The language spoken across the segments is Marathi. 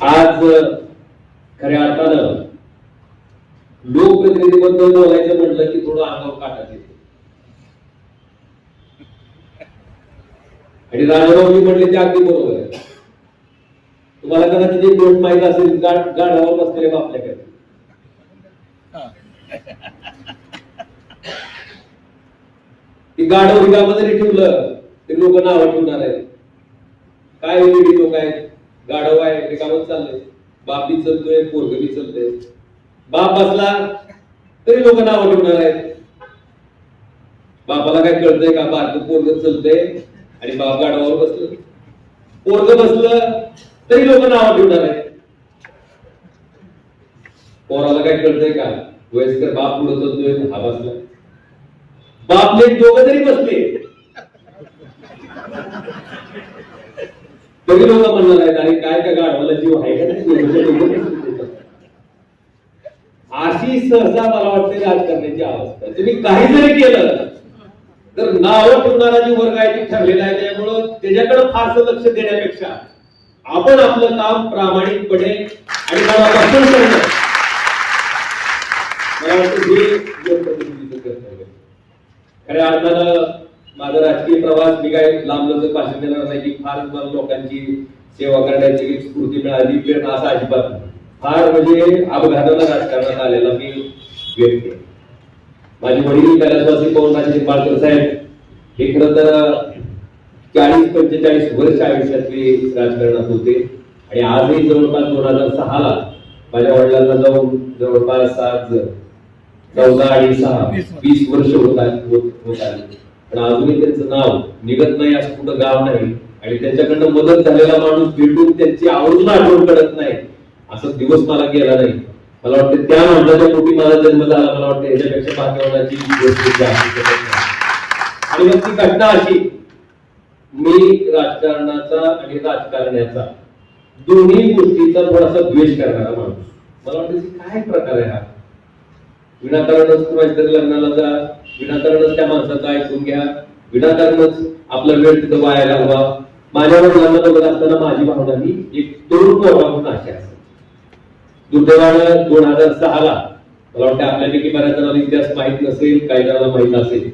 आज खऱ्या अर्थानं लोकप्रतिनिधीबद्दल बोलायचं म्हटलं की थोडं अंगावर काटा येतो. आणि राजाभाऊजी म्हटले ते अगदी बरोबर आहे. तुम्हाला कदाचित एक गोष्ट माहित असेल, गाढवावर बसलेले बापल्याकडे ती गाढव रिकामं जरी ठेवलं ते लोक नावं ठेवणार आहेत. काय वेगळी लोक आहेत, गाढव आहे रिकामच चाललंय, बाप बी चलतोय पोरग बी चलतोय, बाप बसला तरी लोक नावं ठेवणार आहेत. बापाला काय कळतंय का, बारकं पोरग चलतंय आणि बाप गाढवावर बसलं, पोरग बसलं तरी लोक नावं ठेवणार आहेत. पोराला काय कळतंय का, वयस्कर बाप पुढे चलतोय हा बसला, बापले दोघं जरी बसले तरी लोक म्हणणार आहेत आणि काय त्या गाढवाला जीव आहे का नाही. अशी सहसा मला वाटते राजकारणाची अवस्था. तुम्ही काही जरी केलं तर नाव ठेवणारा जी वर्ग आहे ती ठरलेला आहे. त्यामुळं त्याच्याकडे फारसं लक्ष देण्यापेक्षा आपण आपलं काम प्रामाणिकपणे आणि मनापासून करणं, मला वाटतं हे लोकप्रतिनिधीचं कर्तव्य. खऱ्या अर्थानं माझा राजकीय प्रवास, मी काय लांबलचक भाषण देणार नाही की फारच मला लोकांची सेवा करण्याची स्फूर्ती मिळाली, प्रेरणा असं अजिबात नाही. फार म्हणजे अपघाताला राजकारणात आलेला मी व्यक्ती. माझे वडील कैलासवासी पवनराजे निंबाळकर साहेब हे खरं तर 40-45 वर्ष आयुष्यातले राजकारणात होते आणि आजही जवळपास 2006ला माझ्या वडिलांना जाऊन जवळपास 14 आणि 6 20 वर्ष होत आली. पण अजूनही त्यांचं नाव निघत नाही असं कुठं गाव नाही आणि त्यांच्याकडनं मदत झालेला माणूस भेटून त्यांची आवर्जून आठवण करत नाही असं दिवस मला गेला नाही. मला वाटतं त्या माणसाच्या पोटी माझा जन्म झाला. मला वाटतं याच्यापेक्षा भाग्यवानाची गोष्ट आणि मग ती घटना अशी, मी राजकारणाचा आणि राजकारण्याचा दोन्ही गोष्टीचा थोडासा द्वेष करणारा माणूस. मला वाटतं काय प्रकार आहे हा. विनाकारणच कुणाच्या लग्नाला जा, विनाकारणच त्या माणसाचं ऐकून घ्या, विनाकारणच आपला वेळ तिथं वाया घालवा. माझ्या वडिलांना बघत असताना माझी भावना ही एक तरुण पोरगा म्हणून अशी असते. दुर्दैवानं 2006ला मला वाटतं आपल्यापैकी बऱ्याच जणांना इतिहास माहित नसेल, काही जणांना माहित असेल,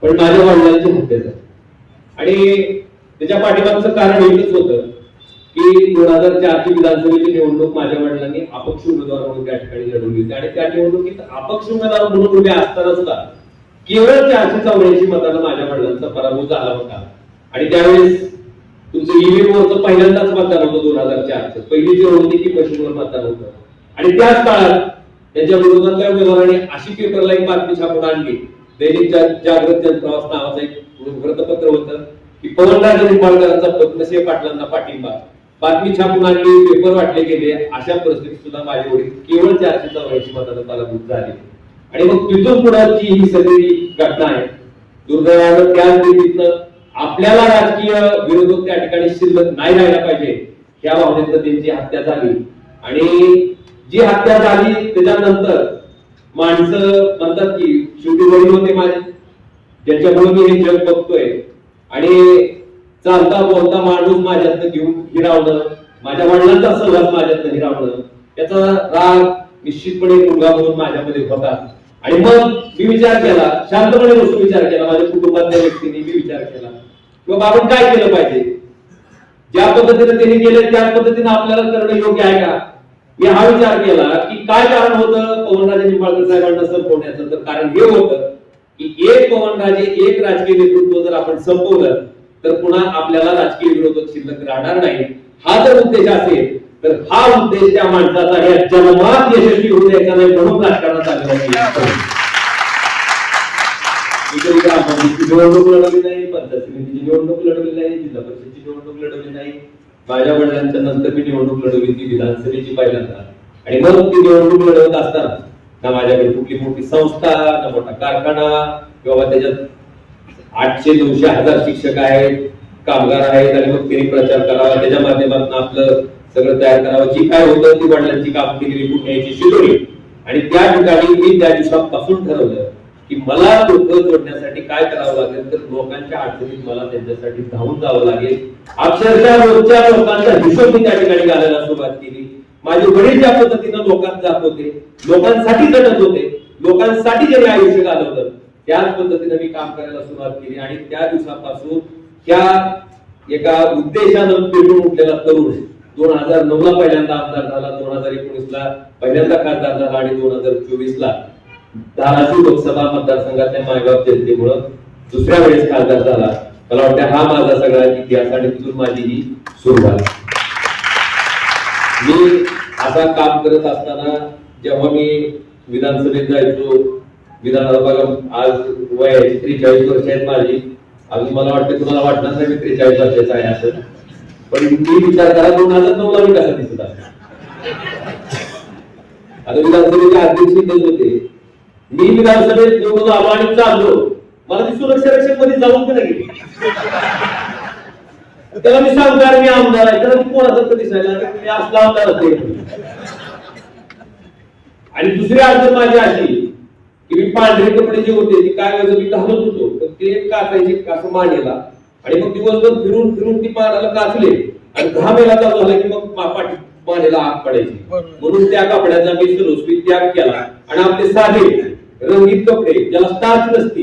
पण माझ्या वडिलांची हत्या झाली. आणि त्याच्या पाठीमागचं कारण एकच होतं की 2004ची विधानसभेची निवडणूक माझ्या वडिलांनी अपक्ष उमेदवार म्हणून त्या ठिकाणी लढवली होती आणि त्या निवडणुकीत अपक्ष उमेदवार म्हणून उभे असताना सुद्धा केवळ 484 मतांना माझ्या वडिलांचा पराभव झाला होता. आणि त्यावेळेस तुमचं ईव्हीएम वरचं पहिल्यांदाच मतदान होतं 2004चं. पहिली जी होती की मशीनवर मतदान होतं आणि त्याच काळात त्यांच्या विरोधातल्या उमेदवारांनी अशी पेपरला एक बातमी छापून आणली. दैनिक जागृत जनप्रवास नावाचं एक वृत्तपत्र होतं की पवनराजे निंबाळकरांचा पद्मसिंह पाटलांना पाठिंबा. बातमी छापून आणली, पेपर वाटले गेले. अशा परिस्थितीत सुद्धा माझे वडील केवळ 484 मतांना पराभूत झाले. आणि मग तिथून पुढची ही सगळी घटना आहे. दुर्दैवानं त्याच रीतीनं आपल्याला राजकीय विरोधक त्या ठिकाणी शिल्लक नाही राहायला पाहिजे या भावनेनं त्यांची हत्या झाली. आणि जी हत्या झाली त्याच्यानंतर माणसं म्हणतात की शेवटी वडील होते माझे, ज्याच्यामुळे मी हे जग बघतोय. आणि चालता बोलता माणूस माझ्यातनं घेऊन हिरावणं, माझ्या वडिलांचा सहवास माझ्यातनं हिरावणं, याचा राग निश्चितपणे मुलगा म्हणून माझ्यामध्ये होता. आणि मग मी विचार केला, शांतपणे बसून विचार केला, माझ्या कुटुंबातल्या व्यक्तींनी मी विचार केला की बाबा आपण काय केलं पाहिजे. ज्या पद्धतीने त्यांनी केलं त्याच पद्धतीने आपल्याला करणं योग्य आहे का. मी हा विचार केला की काय कारण होतं पवनराजे निंबाळकर साहेबांना संपवण्याचं. तर कारण हे होतं की एक पवनराजे, एक राजकीय नेतृत्व जर आपण संपवलं तर पुन्हा आपल्याला राजकीय विरोधक शिल्लक राहणार नाही. हा जर उद्देश असेल तर हा उद्देश त्या माणसाचा या जन्मात यशस्वी होऊ द्यायचा नाही म्हणून राजकारणात आलेला आहे. निवडणूक लढवली नाही, पंचायत समितीची निवडणूक लढवली नाही, जिल्हा परिषदेची निवडणूक लढवली नाही. माझ्या वडिलांच्या नंतर मी निवडणूक लढवली ती विधानसभेची पहिल्यांदा. आणि मग ती निवडणूक लढवत असताना ना माझ्याकडे कुठली मोठी संस्था, ना मोठा कारखाना, किंवा त्याच्यात 800-900-1000 शिक्षक आहेत, कामगार आहेत. आणि मग त्यांनी प्रचार करावा, त्याच्या माध्यमातून आपलं सगळं तयार करावं. जी काय होतं ती वडिलांची कामगिरी पुण्याची शिदोरी. आणि त्या ठिकाणी मी त्या दिवसापासून ठरवलं की मला लोक जोडण्यासाठी काय करावं लागेल, तर लोकांच्या अडचणीत मला त्यांच्यासाठी धावून जावं लागेल. अक्षरशः रोजच्या लोकांचा हिशोब मी त्या ठिकाणी घालायला सुरुवात केली. माझे वडील ज्या पद्धतीनं लोकांत जात होते, लोकांसाठी झटत होते, लोकांसाठी ज्यांनी आयुष्य घालवलं, त्याच पद्धतीने मी काम करायला सुरुवात केली. आणि त्या दिवसापासून त्या एका उद्देशानं पेटून उठलेला तरुण 2009 ला पहिल्यांदा आमदार झाला, 2019 ला पहिल्यांदा खासदार झाला आणि 2024 ला धाराशिव लोकसभा मतदारसंघातल्या मायबाप जनतेमुळं दुसऱ्या वेळेस खासदार झाला. मला वाटतं हा माझा सगळा इतिहास आणि तिथून माझी ही सुरुवात. मी आता काम करत असताना जेव्हा मी विधानसभेत जायचो, विधानसभा आज वय 43 वर्ष आहेत माझी, अजून मला वाटतं तुम्हाला वाटणार नाही मी 43 वर्षाचा आहे असं, पण मी विचार करा 2009 ला मी कसा दिसत आहे. आता विधानसभेचे अध्यक्ष इथेच होते, मी विधानसभेत निवडून आलो आणि चाललो, मला ती सुरक्षा रक्षक मध्ये जाऊन नाही गेली. त्याला मी सांगणार मी आमदार आहे, त्याला कोणासारखं दिसायला मी असला आमदार असते. आणि दुसरी अडचण माझी अशी की मी पांढरे कपडे जे होते ती काय व्हायचं मी घालत होतो, तर ते काचायचे असं मानेला आणि मग दिवसभर फिरून फिरून ती पानाला काचले आणि घाम यायला चालू झाला की मग पाठी मानेला आग पडायची. म्हणून त्या कपड्याचा मी सर्वस्वी त्याग केला आणि आपले साधे रंगीत कपडे, ज्याला स्टार्च नसती,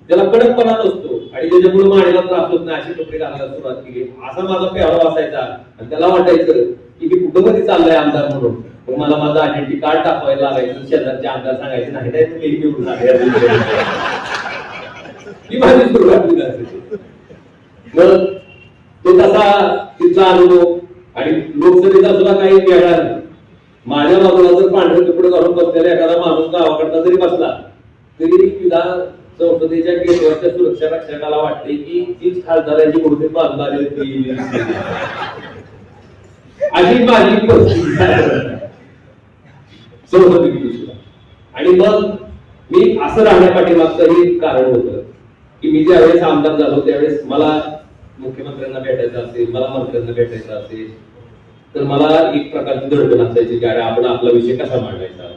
ज्याला कडकपणा नसतो आणि ज्याच्यामुळे मानेला त्रास होत नाही असे कपडे घालायला सुरुवात केली. असा माझा पेहराव असायचा आणि त्याला वाटायचं की मी कुठं कधी चाललंय आमदार म्हणून. पण मला माझं आयडेंटिटी कार्ड दाखवायला लागायचं, शेजारचे आमदार सांगायचे नाही नाही तुम्ही निवडून आले. ही माझी सुरुवात केली असायची. मग तो तसा तिथला अनुभव आणि लोकसभेचा सुद्धा काही वेगळा नाही. माझ्या बाजूला जर पांढरे कपडे घालून बसलेला एखादा माणूस गावाकडचा जरी बसला तरी विधान संसदेच्या गेटवरच्या सुरक्षा रक्षकाला वाटते की तीच खासदारांची बहुतेक बाजूला आली होती. अशी माझी परिस्थिती. आणि मग मी असं राहण्यापाठीमागचं हे कारण होतं की मी ज्यावेळेस आमदार झालो त्यावेळेस मला मुख्यमंत्र्यांना भेटायचं असेल, मला मंत्र्यांना भेटायचं असेल, तर मला एक प्रकारची धडपण असायची की अरे आपण आपला विषय कसा मांडायचा,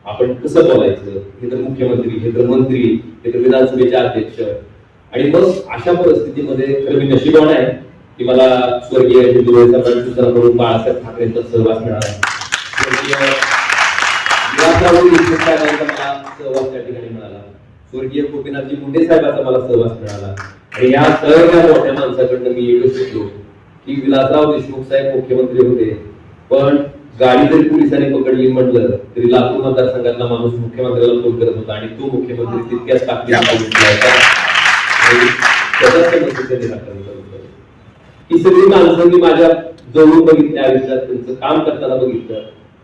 आपण कसं बोलायचं, हे तर मुख्यमंत्री, हे तर मंत्री, हे तर विधानसभेचे अध्यक्ष. आणि मग अशा परिस्थितीमध्ये खरं मी नशिबान आहे की मला स्वर्गीय हिंदू सम्राट बाळासाहेब ठाकरेंचा सहवास मिळाला. मला सहवास त्या ठिकाणी मिळाला. स्वर्गीय गोपीनाथजी मुंडे साहेबांचा मला सहवास मिळाला. आणि या सगळ्या मोठ्या माणसाकडनं मी एवढं शिकलो की विलासराव देशमुख साहेब मुख्यमंत्री होते, पण गाडी जरी पोलिसांनी पकडली म्हटलं तरी लातूर मतदारसंघातला माणूस मुख्यमंत्र्याला फोन करत होता आणि तो मुख्यमंत्री तितक्याच ताकदीने ही सगळी माणसं मी माझ्या जवळून बघितल्या, आयुष्यात त्यांचं काम करताना बघितलं.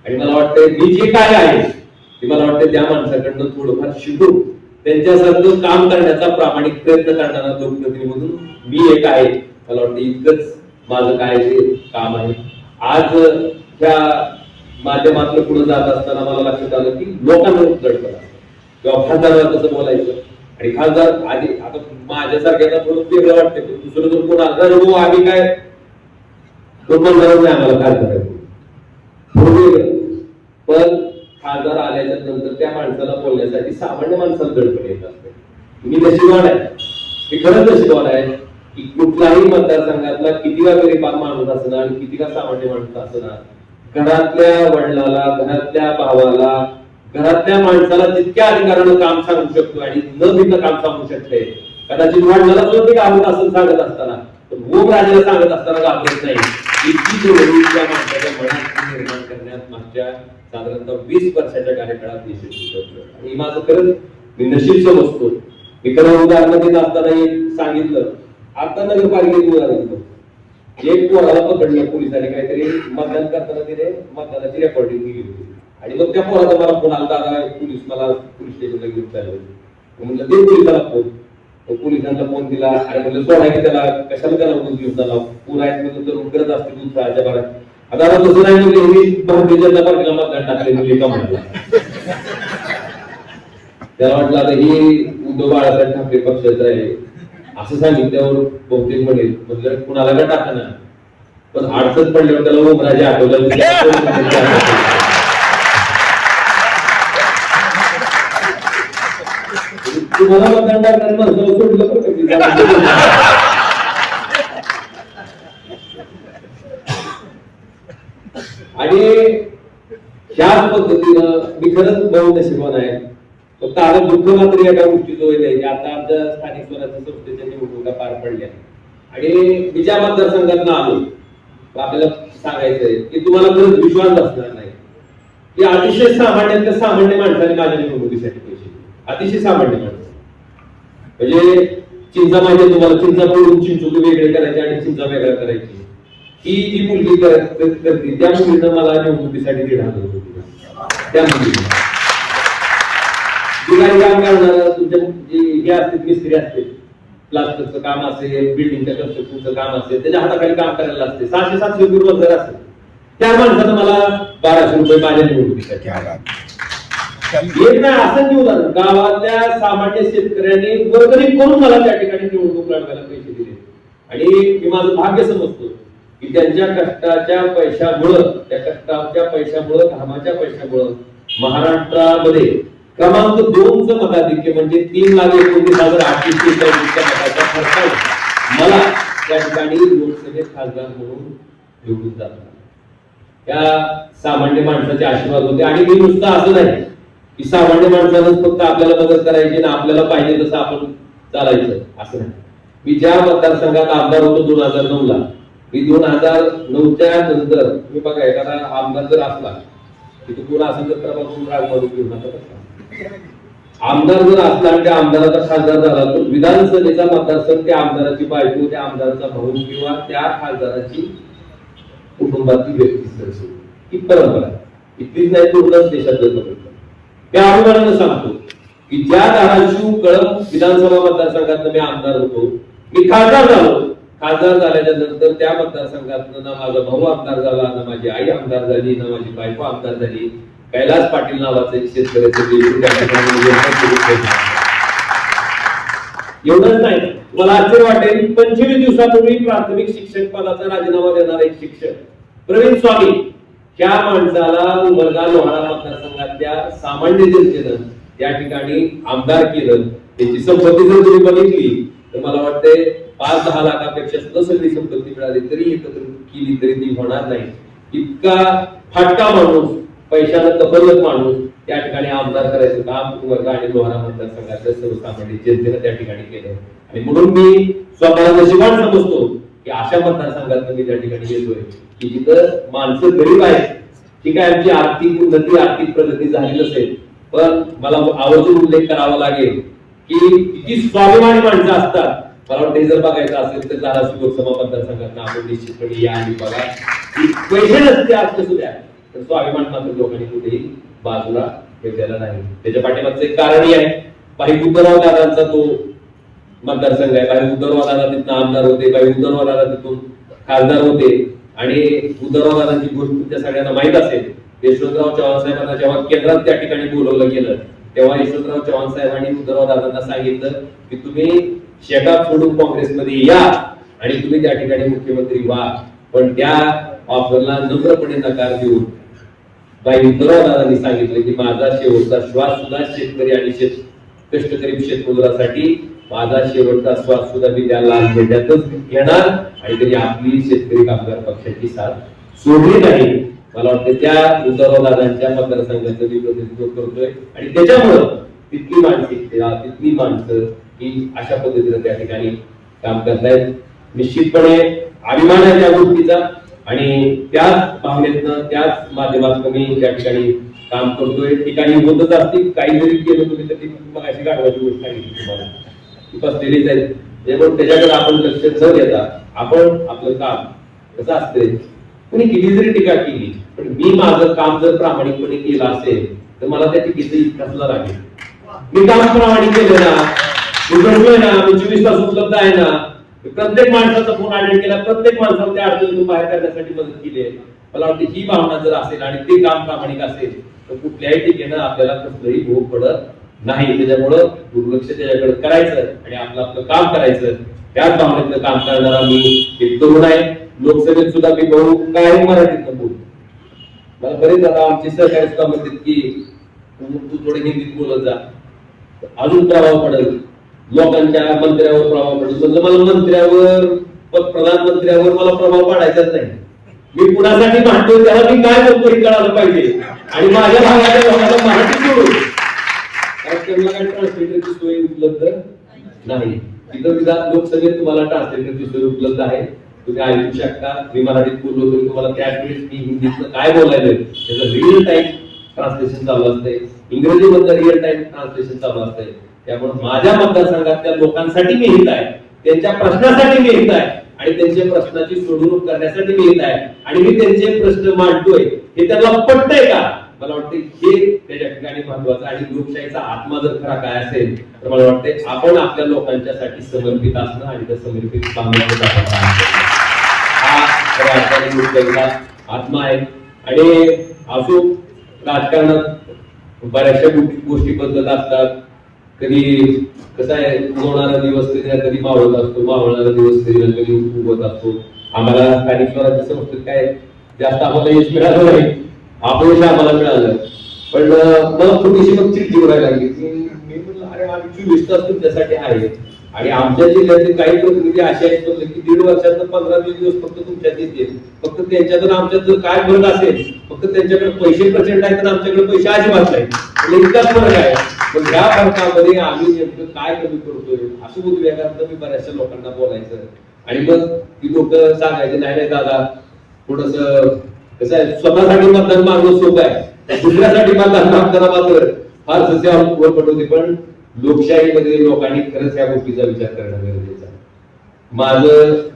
आणि मला वाटतं मी जे काय आहे ते मला वाटतं त्या माणसाकडनं थोडंफार शिकून त्यांच्यासारखं काम करण्याचा प्रामाणिक प्रयत्न करणारा लोकप्रतिनिधी म्हणून मी एक आहे. मला वाटतं इतकंच माझं काय ते काम आहे. आज ह्या माध्यमातून पुढे जात असताना मला लक्षात आलं की लोकांना लढतं किंवा खासदाराला कसं बोलायचं. आणि खासदार आधी आता माझ्यासारख्याला थोडं वेगळं वाटतं की दुसरं जर कोण आला आम्ही काय दोन गरज नाही आम्हाला काय करायचं वेगळं. पण खासदार आल्याच्या नंतर त्या माणसाला बोलण्यासाठी सामान्य माणसाला दडपण येत असते. मी नशिबान आहे, मी खरंच नशिबान आहे की कुठलाही मतदारसंघातला किती का गरीब माणूस असणार आणि किती का सामान्य माणूस असणार, घरातल्या वडिलाला, घरातल्या भावाला, घरातल्या माणसाला जितक्या अधिकारानं काम सांगू शकतो आणि न भिन्न काम सांगू शकते. कदाचित वडिलाला सुद्धा ते घाबरत असं सांगत असताना, पण ओम राजाला सांगत असताना घाबरत नाही. त्या माणसाच्या मनात निर्माण करण्यात मागच्या साधारणतः 20 वर्षाच्या कार्यकाळात यशस्वी ठरलो. आणि माझं खरंच मी नशीब समजतो. मी खरं उदाहरण देत असताना सांगितलं, आता नगरपालिकेत उदाहरण एक पोराला पकडलं पोलिसांनी, काहीतरी मतदान करताना तिने मतदानाची रेकॉर्डिंग केली होती. आणि मग त्या पोराचा मला फोन आला, दादा पोलीस मला पोलीस स्टेशनला घेऊन चालले. म्हणलं ते पोलिसाला फोन, पोलिसांना फोन दिला आणि म्हणलं सोडा की त्याला, कशाला त्याला फोन घेऊन झाला, पूर आहेत म्हणून करत असते उत्साहाच्या भागात. आता तसं नाही म्हणजे भारतीय जनता पार्टीला मतदान टाकले म्हणजे का म्हटलं. त्याला वाटलं आता ही उद्धव बाळासाहेब ठाकरे पक्षाचं आहे असं सांगितल्यावर बहुतेक म्हणेल, म्हटलं कुणाला का टाका ना, पण अडचण पडल्यावर त्याला ओमराजे आठवलं. तुम्हाला मतदान टाकणारे माणसाला सोडलं पण आणि ह्याच पद्धतीनं मी खरंच बहु नशिबान आहे. फक्त आता दुःख मात्र एका गोष्टीचं होईल की आता आमच्या स्थानिक स्वराज्य संस्थेच्या निवडणुका पार पडल्या आणि मी ज्या मतदारसंघात आलो आपल्याला सांगायचंय की तुम्हाला खरंच विश्वास बसणार नाही की अतिशय सामान्य माणसाने माझ्या निवडणुकीसाठी पैसे अतिशय सामान्य माणसं म्हणजे चिंचा माहिती तुम्हाला चिंचा पडून चिंचुक वेगळे करायचे आणि चिंचा वेगळ्या करायची ही जी मुलगी करते त्या मुलीनं मला निवडणुकीसाठी 1,500 रुपये त्या मुलीने काही काम करणार तुमच्या जे हे असते मिस्त्री असते प्लास्टरचं काम असेल बिल्डिंगच्या कन्स्ट्रक्शनचं काम असेल त्याच्या हाताखाली काम करायला असते 600-700 रुपये रोजगार असेल त्या माणसानं मला 1,200 रुपये माझ्या निवडणुकीसाठी एक नाही असं की उदाहरण गावातल्या सामान्य शेतकऱ्यांनी वर्गणी करून मला त्या ठिकाणी निवडणूक लढवायला पैसे दिले आणि मी माझं भाग्य समजतो की त्यांच्या कष्टाच्या पैशामुळं त्या कष्टाच्या पैशामुळं कामाच्या पैशामुळं महाराष्ट्रामध्ये क्रमांक 2चं मताधिक्य म्हणजे 3,29,843 मताच्या फरकाने मला त्या ठिकाणी लोकसभेत खासदार म्हणून निवडून जातात. त्या सामान्य माणसाचे आशीर्वाद होते आणि मी नुसतं असं नाही की सामान्य माणसानंच फक्त आपल्याला मदत करायची ना आपल्याला पाहिजे तसं आपण चालायचं असं नाही. मी ज्या मतदारसंघात आमदार होतो 2009 ला मी 2009च्या नंतर तुम्ही बघा एखादा आमदार जर असला की तो कोण असेल तर प्रभाव राजमारू घेऊन आमदार जर असला आणि त्या आमदाराचा खासदार झाला तर विधानसभेचा मतदारसंघ त्या आमदाराची बायको त्या आमदाराचा भाऊ किंवा त्या खासदाराची कुटुंबातील व्यक्ती ही परंपरा इतकीच नाही पूर्ण देशात त्या अभिमानानं सांगतो की ज्या धाराशिव कळंब विधानसभा मतदारसंघात मी आमदार होतो मी खासदार झालो खासदार झाल्याच्या नंतर त्या मतदारसंघात ना माझा भाऊ आमदार झाला ना माझी आई आमदार झाली ना माझी बायको आमदार झाली कैलास पाटील नावाचे शेतकऱ्याचे एवढंच नाही मला आश्चर्य वाटेल 25 दिवसापूर्वी प्राथमिक शिक्षक पदाचा राजीनामा देणारा एक शिक्षक प्रवीण स्वामी त्या माणसाला उमरगा लोहारा मतदारसंघातल्या सामान्य जनतेनं त्या ठिकाणी आमदार केलं. त्याची संपत्ती जर तुम्ही बघितली तर मला वाटतंय 5-10 लाखापेक्षा सुद्धा सगळी संपत्ती मिळाली तरी एकत्र केली तरी ती होणार नाही. इतका फाटका माणूस पैशाला तफलत माणूस त्या ठिकाणी आमदार करायचं काम उमरगा आणि लोहारा मतदारसंघातल्या सर्वसामान्य जनतेनं त्या ठिकाणी केलं आणि म्हणून मी स्वतःला नशिबान समजतो की अशा मतदारसंघात मी त्या ठिकाणी येतोय की जिथं माणसं गरीब आहेत ठीक आहे आमची आर्थिक उन्नती आर्थिक प्रगती झाली नसेल पण मला आवर्जून उल्लेख करावा लागेल की किती स्वाभिमानी माणसं असतात. मला वाटतं जर बघायचं असेल तर धाराशिव लोकसभा मतदारसंघात आपण निश्चितपणे या आणि बघा पैसे नसते असते सुद्धा तर स्वाभिमान मात्र लोकांनी कुठेही बाजूला ठेवलेला नाही. त्याच्या पाठीमागचं एक कारणही आहे. भाई उद्धवराव दादांचा तो मतदारसंघ आहे. भाई उद्धवराव दादा तिथून आमदार होते भाई उद्धवराव दादा तिथून खासदार होते आणि उद्धवराव दादांची गोष्ट तुमच्या सगळ्यांना माहित असेल. यशवंतराव चव्हाण साहेबांना जेव्हा केंद्रात त्या ठिकाणी बोलवलं गेलं तेव्हा यशवंतराव चव्हाण साहेबांनी उद्धवराव दादांना सांगितलं की तुम्ही शेकाप सोडून काँग्रेसमध्ये या आणि तुम्ही त्या ठिकाणी मुख्यमंत्री व्हा पण त्या ऑफरला नम्रपणे नकार देऊन भाई उद्धवराव दादांनी सांगितलं की माझा शेवटचा श्वास सुद्धा शेतकरी आणि कष्टकरी शेतमजुरासाठी माझा शेवटचा श्वास सुद्धा मी त्या लाल झेंड्यातच घेणार आणि त्यांनी आपली शेतकरी कामगार पक्षाची साथ सोडली नाही. मला वाटतं त्या उद्धवराव दादांच्या मतदारसंघाचं मी प्रतिनिधित्व करतोय आणि त्याच्यामुळं तितकी माणसं ही अशा पद्धतीने त्या ठिकाणी काम करतायत. निश्चितपणे अभिमान आहे त्या गोष्टीचा आणि त्याच भावनेतनं त्याच माध्यमातून मी त्या ठिकाणी काम करतोय. ठिकाणी होतच असतील काही जरी केलं तुम्ही तर मग अशी गाठवायची गोष्ट सांगितली तुम्हाला ती बसलेलीच आहे. त्याच्याकडे आपण लक्ष न देता आपण आपलं काम कसं असतंय कोणी किती जरी टीका केली पण मी माझं काम जर प्रामाणिकपणे केलं असेल तर मला त्या टीकेचा इतकासला लागेल. मी काम प्रामाणिक केलं ना मी घडलोय ना मी 24 तास उपलब्ध आहे ना प्रत्येक माणसाचा फोन अटेंड केला प्रत्येक माणसाला त्या अडचणीतून बाहेर काढण्यासाठी मदत केली आहे. मला वाटतं ही भावना जर असेल आणि ते काम प्रामाणिक असेल तर कुठल्याही टीकेनं आपल्याला कसलंही भोग पडत नाही. त्याच्यामुळं दुर्लक्ष त्याच्याकडे करायचं आणि आपलं काम करायचं त्याच भावनेतलं काम करणारा मी एक तरुण आहे. लोकसभेत सुद्धा मी बहु काय मराठीतनं बोलतो. मला बरेच आता आमचे सहकारी सुद्धा म्हणतात की तू थोडे हिंदीत बोलत जा अजून प्रभाव पडेल, लोकांच्या मंत्र्यावर प्रभाव पडेल. म्हणजे मला मंत्र्यावर प्रधानमंत्र्यावर मला प्रभाव पडायचाच नाही. मी कुणासाठी भांडतोय तेव्हा मी काय बोलतो हे कळायला पाहिजे. आणि माझ्या भागाच्या लोकांना मराठी सोडून त्यांना काही ट्रान्सलेटरची सोय उपलब्ध नाही. इतर विधान लोकसभेत तुम्हाला ट्रान्सलेटरची सोय उपलब्ध आहे, तुम्ही ऐकू शकता. मी मराठीत बोललो तरी तुम्हाला त्यावेळेस मी हिंदीतलं काय बोलायलोय त्याचं रिअल टाइम ट्रान्सलेशन चालू असतंय, इंग्रजीमधलं रिअल टाइम ट्रान्सलेशन चालू असतंय. त्यामुळे माझ्या मतदारसंघातल्या लोकांसाठी मी हित आहे, त्यांच्या प्रश्नासाठी मी हित आहे आणि त्यांच्या प्रश्नाची सोडवणूक करण्यासाठी मी हित आहे. आणि मी त्यांचे प्रश्न मांडतोय हे त्यांना पटतंय का, मला वाटतं हे त्याच्या ठिकाणी महत्वाचं. आणि लोकशाहीचा आत्मा जर खरा काय असेल तर मला वाटतं आपण आपल्या लोकांच्यासाठी समर्पित असणं आणि त्या समर्पित हा आत्मा आहे. आणि असो राजकारणात बऱ्याचशा गोष्टी बदलत असतात. कधी कसं आहे, उगवणारा दिवस कधी मावळत असतो, मावळणारा दिवस कधी उगवत असतो. आम्हाला स्थानिक स्वराज्य संस्थेत काय जास्त आम्हाला यश मिळालं नाही, अपयश आम्हाला मिळालं. पण मला थोडीशी मग चिडचिड व्हायला लागली की मी म्हणलं अरे आम्ही 24 तास तुमच्यासाठी आहे. आणि आमच्या जिल्ह्यातील काही प्रतिनिधी असे आहेत की 1.5 वर्षात 15-20 दिवस फक्त तुमच्यात येतील. फक्त त्यांच्यात आमच्यात जर काय फरक असेल, फक्त त्यांच्याकडे पैसे प्रचंड आहेत आणि आमच्याकडे पैसे अजिबात नाही, इतकाच फरक आहे. पण ह्या फरकामध्ये आम्ही नेमकं काय कमी करतोय असं उद्वेगात मी बऱ्याचशा लोकांना बोलायचं. आणि मग ती लोक सांगायचे नाही नाही दादा थोडस कसं आहे, स्वतःसाठी मतदान मागणं सोपं आहे, दुसऱ्यासाठी मतदान मागताना मात्र फार सध्या पटवते. पण लोकशाहीमध्ये लोकांनी खरंच या गोष्टीचा विचार करणं गरजेचं आहे.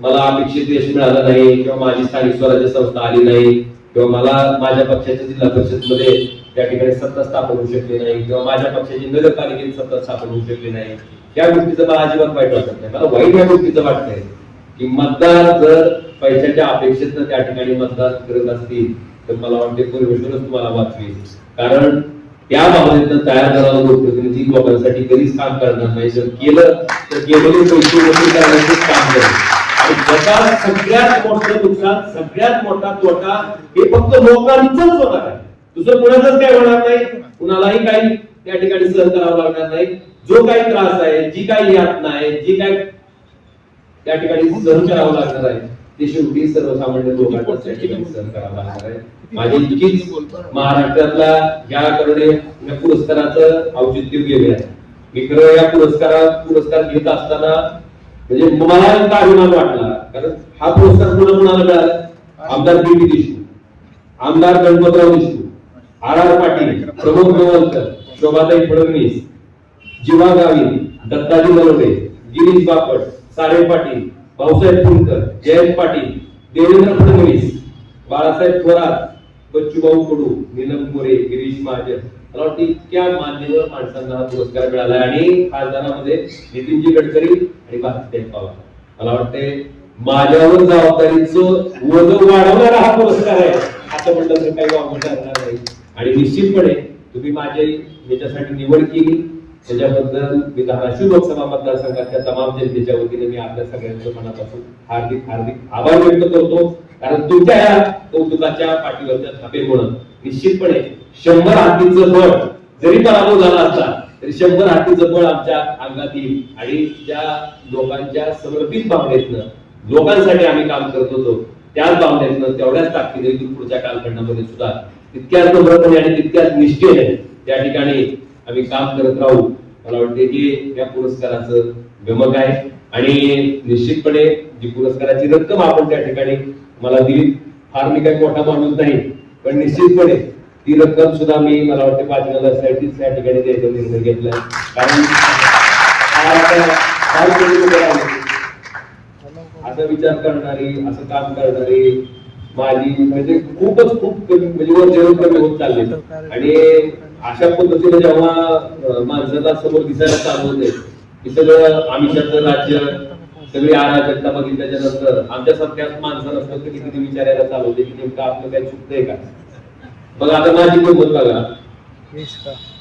मला अपेक्षित यश मिळालं नाही किंवा माझी स्थानिक स्वराज्य संस्था आली नाही किंवा मला माझ्या पक्षाच्या जिल्हा परिषद मध्ये त्या ठिकाणी सत्ता स्थापन होऊ शकली नाही किंवा माझ्या पक्षाची नगरपालिकेत सत्ता स्थापन होऊ शकली नाही, या गोष्टीचं मला अजिबात वाईट वाटत नाही. मला वाईट या गोष्टीचं वाटतंय की मतदार जर पैशाच्या अपेक्षेत त्या ठिकाणी मतदान करत असतील तर मला वाटते परमेश्वरच तुम्हाला वाचवेल. कारण त्या भावनेतनं तयार झालेला लोकप्रतिनिधी लोकांसाठी कधीच काम करणार नाही. जर केलं तर गेलेले पैसे वसूल करण्याचंच काम करेल. आणि जगात सगळ्यात मोठं नुकसान, सगळ्यात मोठा तोटा हे फक्त लोकांचंच होणार आहे, दुसरं कुणाचंच काय होणार नाही. कुणालाही काही त्या ठिकाणी सहन करावं लागणार नाही. जो काही त्रास आहे, जी काही यातना आहे, जी काही त्या ठिकाणी सहन करावं लागणार आहे ते शेवटी सर्वसामान्य लोकांना सहन करावं लागणार आहे. माझी इतकीच महाराष्ट्रातल्या या कडे पुरस्काराचं औचित्य गेले आहे. मी खरं या पुरस्कार घेत असताना म्हणजे मला इतका अभिमान वाटला, कारण हा पुरस्कार कुणाला मिळाला? आमदार बी देशमुख, आमदार गणपतराव देशमुख, आर पाटील, प्रमोद गोवलकर, शोभाताई फडणवीस, जीवा गावित, दत्ताजी नलवडे, गिरीश बापट, सारे पाटील, भाऊसाहेब फुंडकर, जयंत पाटील, देवेंद्र फडणवीस, बाळासाहेब थोरात, बच्चूभाऊ कडू, नीलम मोरे, गिरीश महाजन, मला वाटतं इतक्या मान्यवर माणसांना हा पुरस्कार मिळाला. आणि खासदारामध्ये नितीनजी गडकरी आणि भारतीय पवार. मला वाटते माझ्यावर जबाबदारीचं वजन वाढवणारा हा पुरस्कार आहे असं म्हणलं तर काही वावगं ठरणार नाही. आणि निश्चितपणे तुम्ही माझ्या याच्यासाठी निवड केली त्याच्याबद्दल मी धाराशिव लोकसभा मतदारसंघाच्या तमाम जनतेच्या वतीने मी आपल्या सगळ्यांच्या मनापासून हार्दिक हार्दिक आभार व्यक्त करतो. कारण तुमच्या या कौतुकाच्या पाठीवरच्या थापेमुळे निश्चितपणे 100 हातीचं बळ जरी पराभव झाला असला तरी 100 हातीचं बळ आमच्या अंगात येईल. आणि ज्या लोकांच्या समर्पित भावनेतनं लोकांसाठी आम्ही काम करत होतो त्याच भावनेतनं तेवढ्याच ताकदीने पुढच्या कालखंडामध्ये सुद्धा तितक्याच नम्रपणे आणि तितक्याच निष्ठेने त्या ठिकाणी आम्ही काम करत राहू. मला वाटते की या पुरस्काराचं गमक आहे. आणि निश्चितपणे जी पुरस्काराची रक्कम आपण त्या ठिकाणी मला दिली, फार मी काही मोठा माणूस नाही, पण निश्चितपणे ती रक्कम सुद्धा मी मला वाटते 5,000 त्या ठिकाणी द्यायचा निर्णय घेतला. कारण असा विचार करणारी, असं काम करणारी माझी म्हणजे खूप म्हणजे वरचेवर कमी होत चालले. आणि अशा पद्धतीने जेव्हा माणसाला समोर दिसायला चालू होते की सगळं आमिषाचं राज्य, सगळी अराजकता बघितल्याच्या नंतर आमच्यासारख्याच माणसाला कधी कधी विचारायला चालू होते की नेमकं आपलं काही चुकतंय का. मग आता माझी गंमत बघा,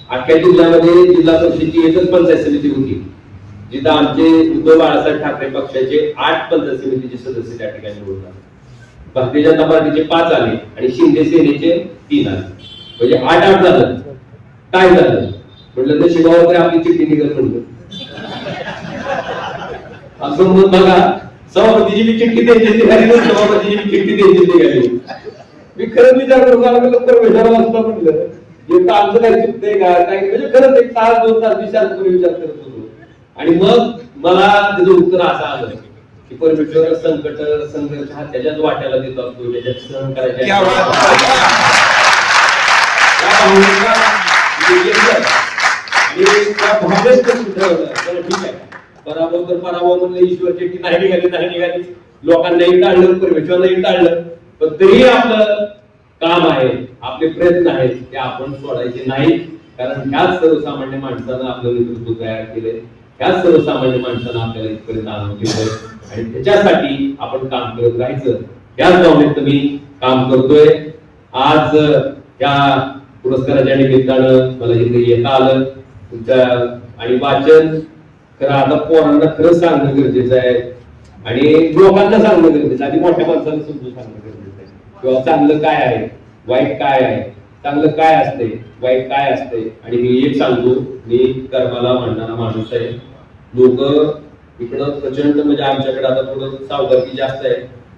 अख्ख्या जिल्ह्यामध्ये जिल्हा परिषदेची एकच पंचायत समिती होती जिथं आमचे उद्धव बाळासाहेब ठाकरे पक्षाचे 8 पंचायत समितीचे सदस्य त्या ठिकाणी निवडतात. भारतीय जनता पार्टीचे 5 आले आणि शिंदे सेनेचे 3 आले, म्हणजे 8-8 झालं. काय झालं? म्हटलं तर शिवावर आपली चिठ्ठी निघत म्हणतो असं म्हणून बघा सभापतीची मी चिठ्ठी द्यायची निघाली सभापतीची मी चिठ्ठी द्यायची निघाली. मी खरंच विचार करून परमेश्वराला असता म्हटलं हे आमचं काही चुकतंय का काय म्हणजे खरंच एक तास 2 तास विचार करत होतो आणि मग मला त्याचं उत्तर असं आलं की परमेश्वर संकट संघर्ष हा त्याच्याच वाट्याला देत असतो त्याच्यात सहन करायच्या ठीक आहे पराभव तर पराभव म्हणलं ईश्वर चिठ्ठी नाही निघाली लोकांनाही टाळलं परमेश्वरांनाही टाळलं पण तरी आपलं काम आहे आपले प्रयत्न आहेत ते आपण सोडायचे नाही कारण ह्याच सर्वसामान्य माणसानं आपलं नेतृत्व तयार केलंय ह्याच सर्वसामान्य माणसानं आपल्याला इथपर्यंत आणून केलंय आणि त्याच्यासाठी आपण काम करत राहायचं त्याच भावनेत मी काम करतोय. आज त्या पुरस्काराच्या निमित्तानं मला इथे येता आलं तुमच्या आणि वाचन खरं आता पोरांना खरं सांगणं गरजेचं आहे आणि लोकांना सांगणं गरजेचं आहे आधी मोठ्या माणसाला समजून सांगणं गरजेचं आहे किंवा चांगलं काय आहे वाईट काय आहे चांगलं काय असते वाईट काय असते. आणि मी एक सांगतो मी कर्माला मांडणारा माणूस आहे. लोक इकडं प्रचंड म्हणजे आमच्याकडे आता थोडं सावधानी जास्त आहे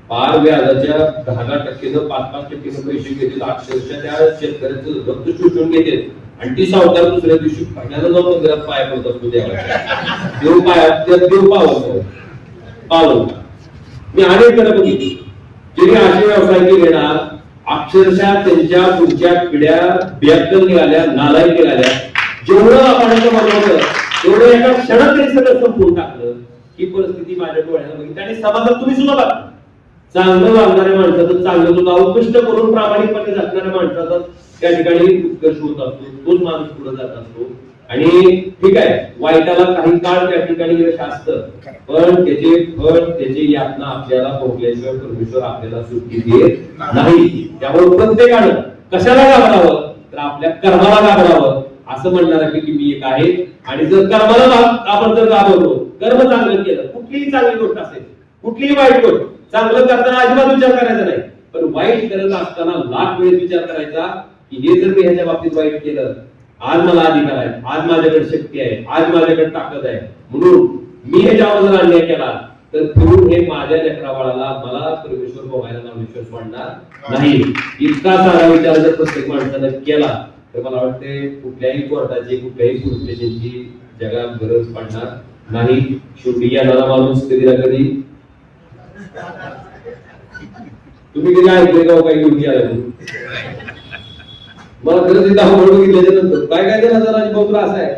फार व्याजाच्या 10% 5% पैसे घेतील अक्षरशः त्या शेतकऱ्याचं रक्त शोषून घेतील आणि ती सावकार दुसऱ्या दिवशी पहिल्यांदा जाऊन मंदिरात पाय पडत असतो देव पावलं मी अनेककडे बघितली ज्यांनी असे व्यवसाय केले ना अक्षरशः त्यांच्या पुढच्या पिढ्या बेअक्कल निघाल्या नालायक निघाल्या जेवढं आपण बनवलं तेवढं एका क्षणात तरी सगळं संपवून टाकलं ही परिस्थिती माझ्या डोळ्याला बघितली आणि समाजात तुम्ही सुद्धा बघा चांगलं वागणाऱ्या माणसाचं चांगलं सुद्धा उत्कृष्ट करून प्रामाणिकपणे जगणाऱ्या माणसाचा त्या ठिकाणी उत्कर्ष होत असतो तोच माणूस पुढे जात असतो आणि ठीक आहे वाईटाला काही काळ त्या ठिकाणी यश असतं पण त्याचे फळ त्याची यातना आपल्याला भोगल्याशिवाय परमेश्वर आपल्याला सुट्टी देत नाही. त्यामुळे प्रत्येकानं कशाला घाबरावं तर आपल्या कर्माला घाबरावं असं म्हणणाऱ्यापैकी मी एक आहे. आणि जर कर्माला आपण जर घाबरलो कर्म चांगलं केलं कुठलीही चांगली गोष्ट असेल कुठलीही वाईट गोष्ट चांगलं करताना अजिबात विचार करायचा नाही पण वाईट करत असताना लाख वेळेस विचार करायचा की हे जर मी ह्याच्या बाबतीत वाईट केलं आज मला अधिकार आहे आज माझ्याकडे शक्ती आहे आज माझ्याकडे ताकद आहे म्हणून मी ह्याच्यावर जर अन्याय केला तर फिरून हे माझ्या लेकरा बाळाला मला परमेश्वर भोगायला लावण्याशिवाय सोडणार नाही. इतका सारा विचार जर प्रत्येक माणसानं केला तर मला वाटते कुठल्याही कोर्टाची कुठल्याही पोलीस स्टेशनची जगात गरज पडणार नाही. शेवटी येणारा माणूस कधी ना कधी तुम्ही कधी ऐकले का काही घेऊन गेला मला खरंच इथं आवड बघितल्याच्या नंतर काय काय ते नजराची बाजूला असं आहे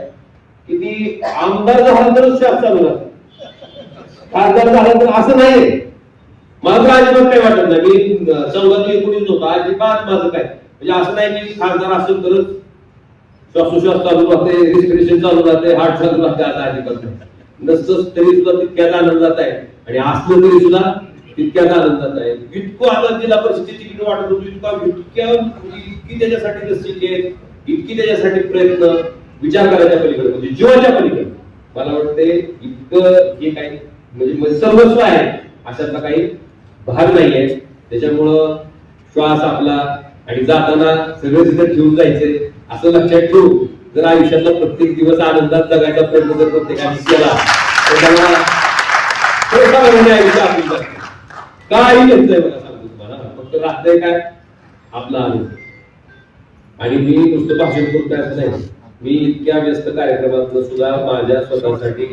की ती आमदार झाला तरच शास चालू राहते खासदार झाला तर असं नाही. मला तर अजिबात काही वाटत नाही मी 14-19 होता अजिबात माझं काय म्हणजे असं नाही की खासदार असेल तरच श्वासोश्वास चालू राहते रेस्पिरेशन चालू राहते हार्ट चालू राहते असं अजिबात नाही नसतं तरी सुद्धा तितक्याच आनंदात आहे आणि असलं तरी सुद्धा तितक्याच आनंदात आहे. इतकं आता जिल्हा परिषदेची तिकीट वाटत होतो इतकी त्याच्यासाठी दृष्टी इतकी त्याच्यासाठी प्रयत्न विचार करायच्या पलीकडे म्हणजे जीवाच्या पलीकडे मला वाटते इतकं हे काही म्हणजे सर्वस्व आहे अशातला काही भाग नाहीये. त्याच्यामुळं श्वास आपला आणि जाताना सगळे तिथे ठेवून जायचे असं लक्षात ठेवू जर आयुष्यातला प्रत्येक दिवस आनंदात जगायचा प्रयत्न जर प्रत्येकाने केला तर त्याला आयुष्य आपली काही घेतलंय मला सांगतो तुम्हाला फक्त राहतंय काय आपला आनंद. आणि मी नुसतं भाषण करतोय असं नाही मी इतक्या व्यस्त कार्यक्रमातून सुद्धा माझ्या स्वतःसाठी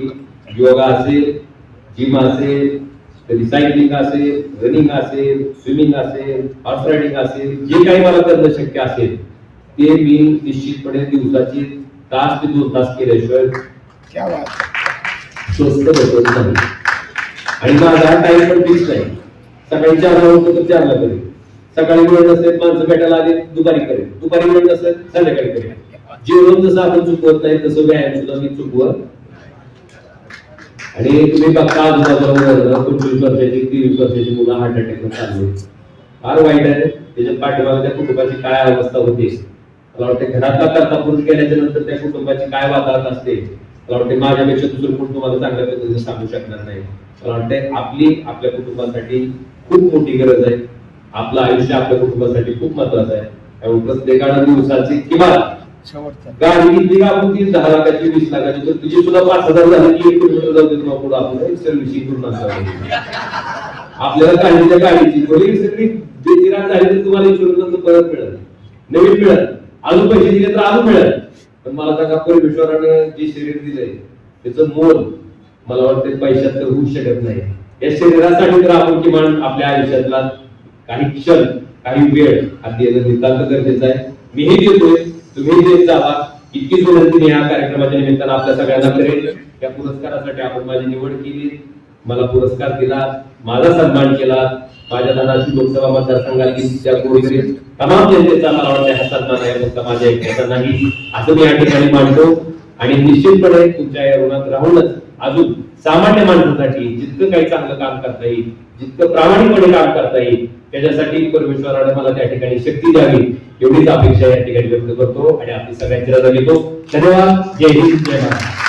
योगा असेल जिम असेल कधी सायकलिंग असेल रनिंग असेल स्विमिंग असेल हॉर्स रायडिंग असेल जे काही मला करणं शक्य असेल ते मी निश्चितपणे दिवसाची 1 तास ते 2 तास केल्याशिवाय स्वस्त बसत नाही. आणि माझा टाइम पण फिक्स नाही सकाळी 4 ला उठतो तर 4 ला करेल सकाळी वेळ नसेल माणसं भेटायला आले दुपारी करेल दुपारी वेळ नसेल संध्याकाळी करेल. जेवण जसं आपण चुकवत नाही तसं व्यायाम सुद्धा मी चुकवत. आणि तुम्ही बघता आजूबाजूला 25 वर्षाची 30 वर्षाची मुलं हार्ट अटॅकनं चालले फार वाईट आहे. त्याच्या पाठीमागे त्या कुटुंबाची काय अवस्था होते मला वाटते घरातला करता पूर्ण केल्याच्या नंतर त्या कुटुंबाची काय वातावरण असते मला वाटते माझ्यापेक्षा दुसरं कोण तुम्हाला चांगल्या पद्धतीने सांगू शकणार नाही. मला वाटते आपल्या कुटुंबासाठी खूप मोठी गरज आहे आपलं आयुष्य आपल्या कुटुंबासाठी खूप महत्वाचं आहे. त्यामुळे प्रत्येकानं दिवसाची किमान शेवटचा गाडी घेतली का आपण ती 10 लाखाची 20 लाखाची तर तुझी सुद्धा 5,000 झाली की 1 किलोमीटर जाऊ देतो पुढे आपण सर्व्हिसिंग करून आणतो. आपल्याला गाडीच्या गाडीची थोडी सगळी बेचिराग झाली तर तुम्हाला इन्शुरन्स परत मिळेल, नवीन मिळेल, अजून पैसे दिले तर अजून मिळेल. पण मला सांगा परमेश्वरानं जे शरीर दिलंय त्याचं मोल मला वाटतं पैशात तर होऊ शकत नाही. या शरीरासाठी तर आपण किमान आपल्या आयुष्यातला काही क्षण काही वेळ हा देणं नितांत गरजेचं आहे. मीही देतोय, तुम्ही देत जावा. इतकीच विनंती मी या कार्यक्रमाच्या निमित्तानं आपल्या सगळ्यांना करेल. या पुरस्कारासाठी आपण माझी निवड केली, मला पुरस्कार दिला, माझा सन्मान केला. माझ्या धनाची लोकसभा मतदारसंघातील त्या गोरगरीब तमाम जनतेचा मला वाटतं हा सन्मान आहे, फक्त माझ्या एकट्याचा नाही असं मी या ठिकाणी मांडतो. आणि निश्चितपणे तुमच्या या ऋणात राहूनच अजून सामान्य माणसासाठी जितकं काही चांगलं काम करता येईल, जितकं प्रामाणिकपणे काम करता येईल त्याच्यासाठी परमेश्वराने मला त्या ठिकाणी शक्ती द्यावी एवढीच अपेक्षा या ठिकाणी व्यक्त करतो आणि आपली सगळ्यांची रजा घेतो. धन्यवाद. जय हिंद, जय महाराष्ट्र.